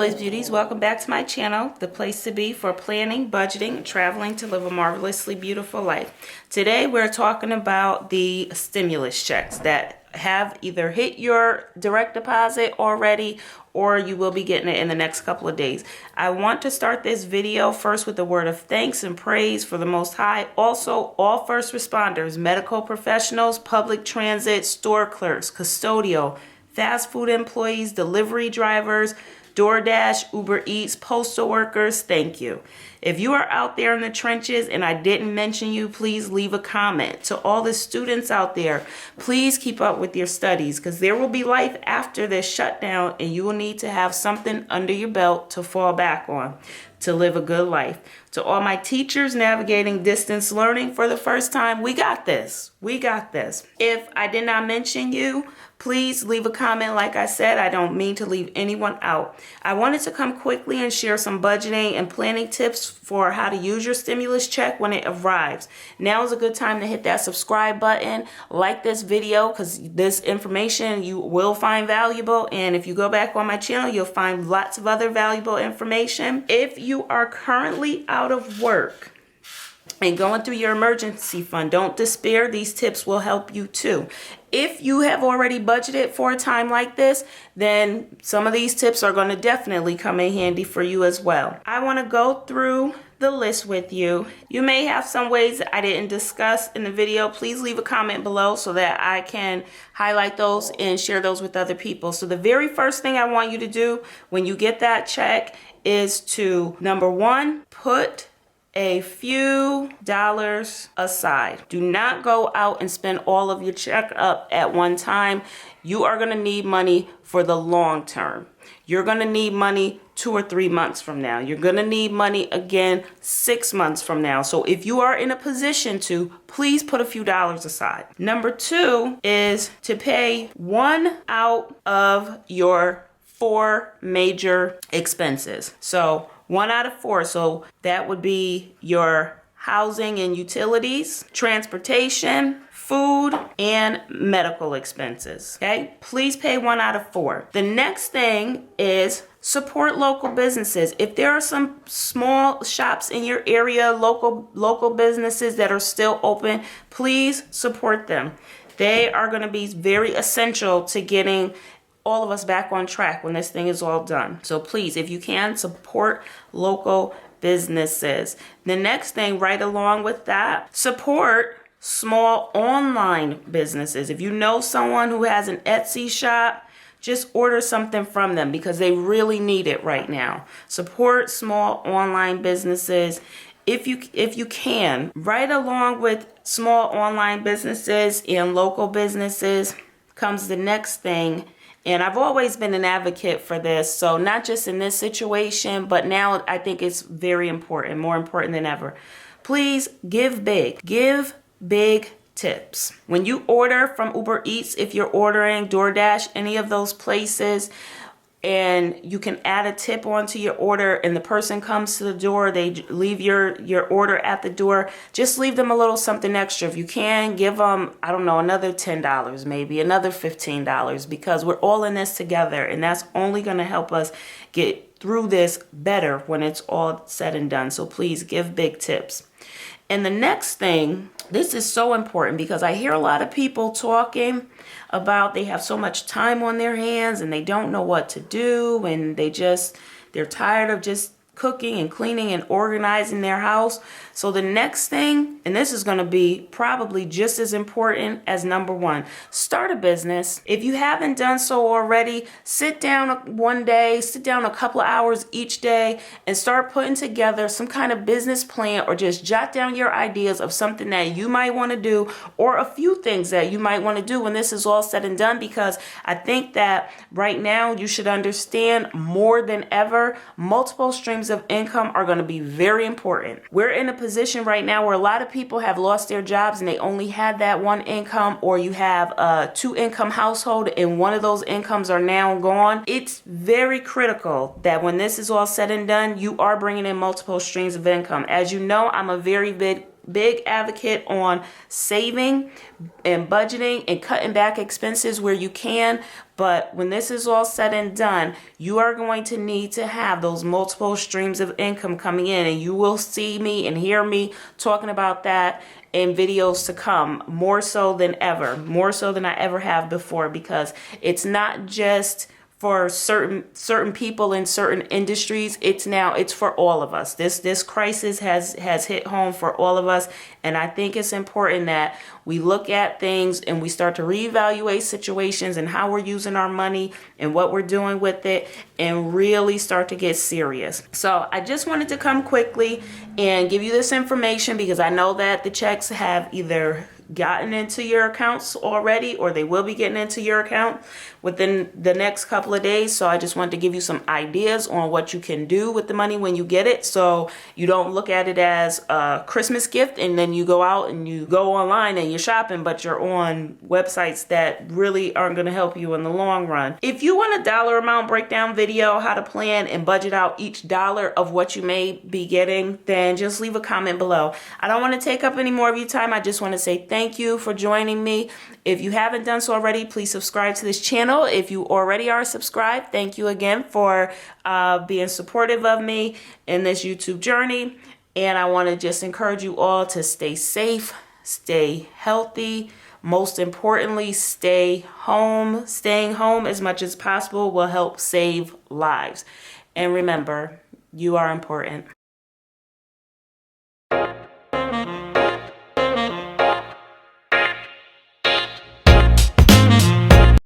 Marvelous Beauties, welcome back to my channel, the place to be for planning, budgeting, and traveling to live a marvelously beautiful life. Today we're talking about the stimulus checks that have either hit your direct deposit already or you will be getting it in the next couple of days. I want to start this video first with a word of thanks and praise for the Most High. Also, all first responders, medical professionals, public transit, store clerks, custodial, fast food employees, delivery drivers, DoorDash, Uber Eats, postal workers, thank you. If you are out there in the trenches and I didn't mention you, please leave a comment. To all the students out there, please keep up with your studies because there will be life after this shutdown and you will need to have something under your belt to fall back on to live a good life. To all my teachers navigating distance learning for the first time, we got this. We got this. If I did not mention you, please leave a comment. Like I said, I don't mean to leave anyone out. I wanted to come quickly and share some budgeting and planning tips for how to use your stimulus check when it arrives. Now is a good time to hit that subscribe button, like this video because this information you will find valuable. And if you go back on my channel, you'll find lots of other valuable information. If you are currently out of work and going through your emergency fund, don't despair. These tips will help you too. If you have already budgeted for a time like this, then some of these tips are going to definitely come in handy for you as well. I want to go through the list with you. You may have some ways that I didn't discuss in the video. Please leave a comment below so that I can highlight those and share those with other people. So the very first thing I want you to do when you get that check is to, number one, put a few dollars aside. Do not go out and spend all of your check up at one time. You are going to need money for the long term. You're going to need money 2 or 3 months from now. You're going to need money again 6 months from now. So if you are in a position to, please put a few dollars aside. Number 2 is to pay 1 out of your 4 major expenses. So 1 out of 4. So that would be your housing and utilities, transportation, food, and medical expenses. Okay? Please pay 1 out of 4. The next thing is support local businesses. If there are some small shops in your area, local businesses that are still open, please support them. They are going to be very essential to getting all of us back on track when this thing is all done. So please, if you can, support local businesses. The next thing right along with that, support small online businesses. If you know someone who has an Etsy shop, just order something from them because they really need it right now. Support small online businesses if you can. Right along with small online businesses and local businesses comes the next thing. And I've always been an advocate for this. So not just in this situation, but now I think it's very important, more important than ever. Please give big. Give big tips. When you order from Uber Eats, if you're ordering DoorDash, any of those places, and you can add a tip onto your order and the person comes to the door, they leave your order at the door, just leave them a little something extra. If you can, give them, I don't know, another $10, maybe another $15, because we're all in this together and that's only going to help us get through this better when it's all said and done. So please give big tips. And the next thing, this is so important because I hear a lot of people talking about they have so much time on their hands and they don't know what to do and they're tired of just cooking and cleaning and organizing their house. So the next thing, and this is going to be probably just as important as number 1, start a business. If you haven't done so already, sit down one day, sit down a couple of hours each day and start putting together some kind of business plan or just jot down your ideas of something that you might want to do or a few things that you might want to do when this is all said and done, because I think that right now you should understand more than ever, multiple streams of income are going to be very important. We're in a position right now where a lot of people have lost their jobs and they only had that one income, or you have a 2-income household and one of those incomes are now gone. It's very critical that when this is all said and done, you are bringing in multiple streams of income. As you know, I'm a very big big advocate on saving and budgeting and cutting back expenses where you can. But when this is all said and done, you are going to need to have those multiple streams of income coming in, and you will see me and hear me talking about that in videos to come, more so than ever, more so than I ever have before, because it's not just for certain people in certain industries. It's for all of us. This crisis has hit home for all of us, and I think it's important that we look at things and we start to reevaluate situations and how we're using our money and what we're doing with it, and really start to get serious. So I just wanted to come quickly and give you this information because I know that the checks have either gotten into your accounts already or they will be getting into your account within the next couple of days. So I just wanted to give you some ideas on what you can do with the money when you get it, so you don't look at it as a Christmas gift and then you go out and you go online and you're shopping, but you're on websites that really aren't going to help you in the long run. If you want a dollar amount breakdown video, how to plan and budget out each dollar of what you may be getting, then just leave a comment below. I don't want to take up any more of your time. I just want to say thank you for joining me. If you haven't done so already, please subscribe to this channel. If you already are subscribed, thank you again for being supportive of me in this YouTube journey. And I want to just encourage you all to stay safe, stay healthy. Most importantly, stay home. Staying home as much as possible will help save lives. And remember, you are important.